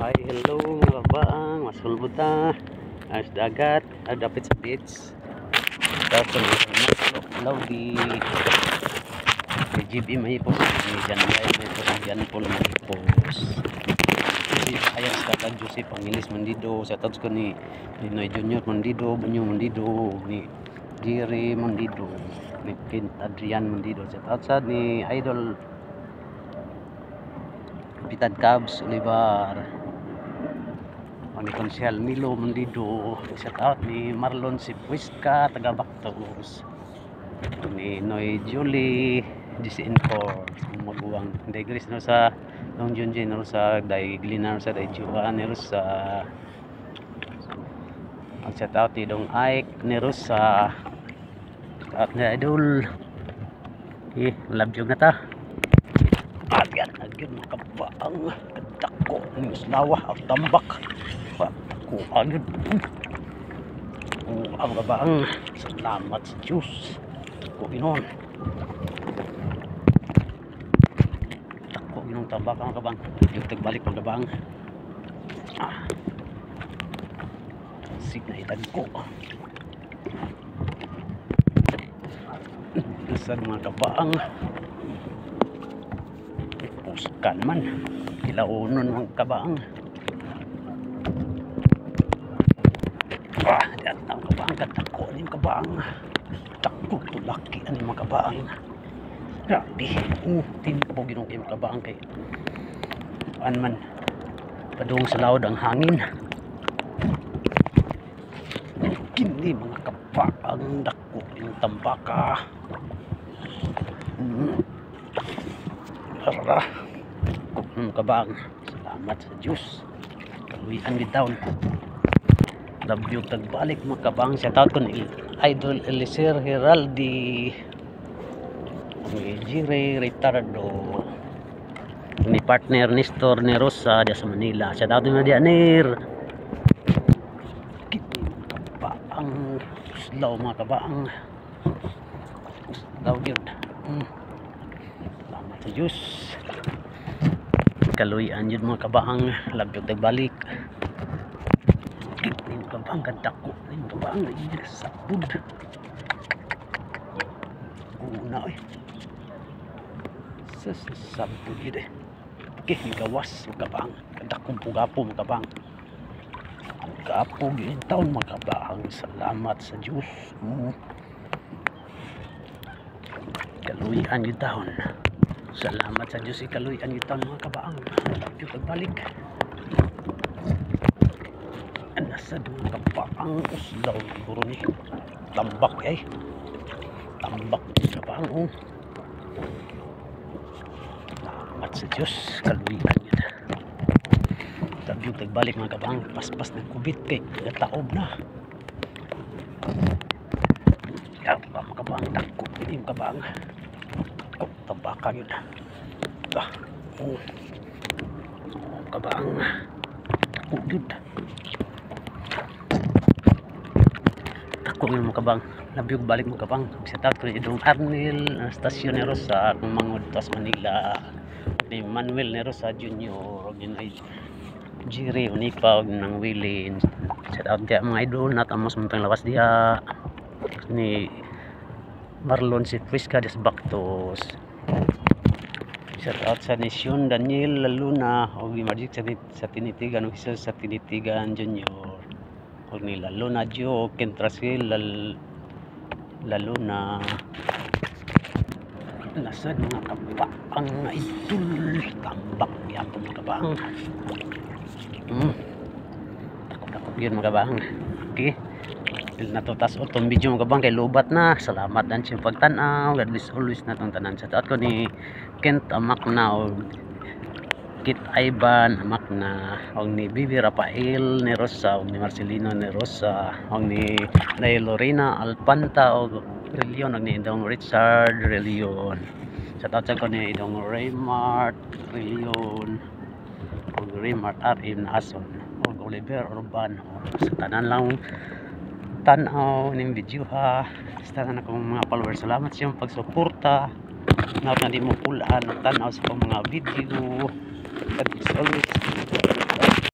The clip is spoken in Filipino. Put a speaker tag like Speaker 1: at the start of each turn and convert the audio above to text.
Speaker 1: Hi, hello mga kabaang, masulbot na as dagat, dapit sa beach. Tapos hello di GB mahipos, di Janway mahipos, Janpol mahipos. Ayos kakag Joseph Pangilis Mandido, sa touch ko ni Noy Junior Mandido, Bunyo Mandido, ni Jerry Mandido, ni Kent Adrian Mandido, sa touch ni Idol Kapitan Cubs Olivar, ni Konsyal Milo Mandido, shout out ni Marlon Sipuisca taga Bactos, ni Noy Julie GC4 maguwang degrees no sa Long John no sa Day Glinar sa Day Juan ni sa shout out ni Dong Ike ni Rosa at ni Idol love you na ta agad agad makabaang kadako ni Slawa at tambak ko agad ang kabaang salamat sa Diyos ko inon tako inong tambak ang kabang yung tagbalik ang kabang sig na itag ko sa mga kabaang puskan man kilaunon ang kabaang diyan ang kabaang katako ni kabaang tako tulaki ani mga kabaang grabe tinpog ginong kayo kabaang kay paan man padung sa laod ang hangin kini mga kabaang dako yung tambaka kabang salamat sa Diyos kaluyan bitaon love you tagbalik mga kabang shout out ko ni Idol Elisir Heraldi ni Jire Ritardo ni partner Nestor ni Rosa sa Manila shout out ni Dianir kiti mga kabaang slaw mga kabaang slaw yun salamat sa Diyos kaluyan yun mga kabaang love you tagbalik yung kabaang kadako yung kabaang na sabud una sa sabud yun yung gawas mga kabaang kadakong pugapo mga kabaang pugapo yun taon mga kabaang salamat sa Diyos kaluyan yun taon salamat sa Diyos ikaluyan yun taon mga kabaang love you tagbalik nasa mga kabaang uslaw siguro ni tambak tambak sa kabaang salamat sa Diyos kaluyan yun love you tagbalik mga kabaang paspas ng kubit kay nataob na mga kabaang dako yung kabaang tambaka yun kabaang dako yun ako yung mga kabang love you balik mga kabang shout out ko ni Dong Arnel Anastasio Neros sa akong mangod tas Manila ni Manuel Neros sa Junior og ni Jerry Unipa og nang Wilin shout out kay mga idol nat amos mong lawas diha ni Marlon Sipuisca des Bactos shout out sa Nisyon Daniel Laluna og ni Magic sa Tinitigan og isa sa Tinitigan Junior og ni Laluna Jo Kentrasil Laluna nasa mga kabaang idol tambak yapo mga kabaang takot yun mga kabaang okay natutas otong video mga kabang kay lubat na salamat dan sa pagtanaw God bless always na tong tanan sa taot ko ni Kent amak na og Kit Ivan amak na og ni Bibi Rafael ni Rosa og ni Marcelino ni Rosa og ni Lorena Alpanta og Relion og ni Dong Richard Relion sa taot ko ni Dong Raymart Relion og Raymart R.M. Nason og Oliver Urbano sa tanan lang tanaw ning video ha sa tanan akong mga followers salamat sa iyong pagsuporta na di mo pulaan tanaw sa mga video. God is always